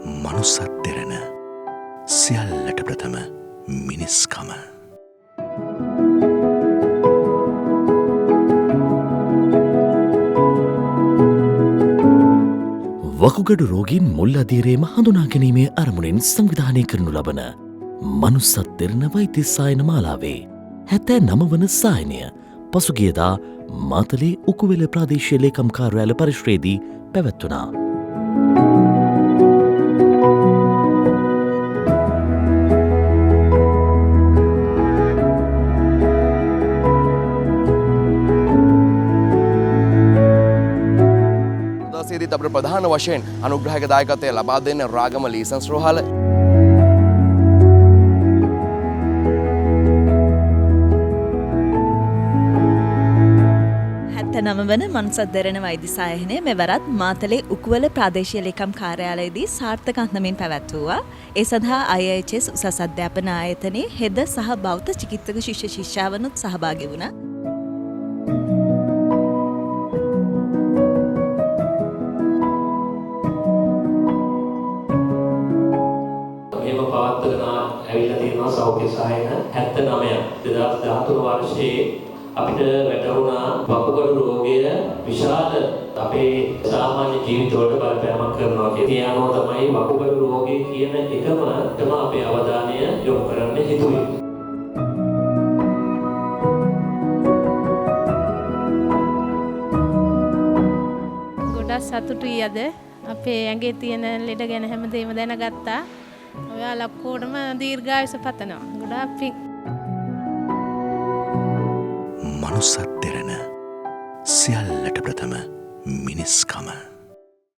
මනුස්සත් දෙරණ සියල්ලට ප්‍රථම මිනිස්කම. වකුගඩු රෝගීන් මුල් අධීරයේම හඳුනා ගැනීමේ අරමුණෙන් සංවිධානය කරනු ලබන මනුස්සත් දෙරණ වෛද්‍ය සායන මාලාවේ 79 වන සායනය පසුගියදා මාතලේ උකුවෙල ප්‍රාදේශීය ලේකම් කාර්යාලය පරිශ්‍රයේදී පැවැත්වුණා. අපට ප්‍රධාන වශයෙන් අනුග්‍රහක දායකත්වය ලබා දෙන්න රාගම ලීසන්ස් රෝහල නම වන මනුස්සත් දෙරණ වෛද්‍ය සායනය මෙවරත් මාතලේ උකුවල ප්‍රාදේශීය ලේකම් කාර්යාලයේදී සාර්ථක අන්දමින් පැවැත්වුවා. ඒ සඳහා IHS උසස් අධ්‍යාපන ආයතනයේ හෙද සහ බෞද්ධ චිකිත්සක ශිෂ්‍ය ශිෂ්‍යාවනුත් සහභාගී වුණා. සෞඛ්‍ය සායන 79 2013 වර්ෂයේ අපිට වැටහුණා වකුගඩු රෝගය විශාල අපේ සාමාන්‍ය ජීවිතවලට බලපෑමක් කරනවා කියන අනුව තමයි වකුගඩු රෝගය කියන එකම අපේ අවධානය යොමු කරන්න හිතුවේ. ගොඩක් සතුටුයි අද අපේ ඇඟේ තියෙන ලෙඩ ගැන හැමදේම දැනගත්තා. ඔයාලා ඔක්කොටම දීර්ඝායුෂ පතනවා. ගොඩාක් පිං. මනුස්සත් දෙරණ සියල්ලට ප්‍රථම මිනිස්කම.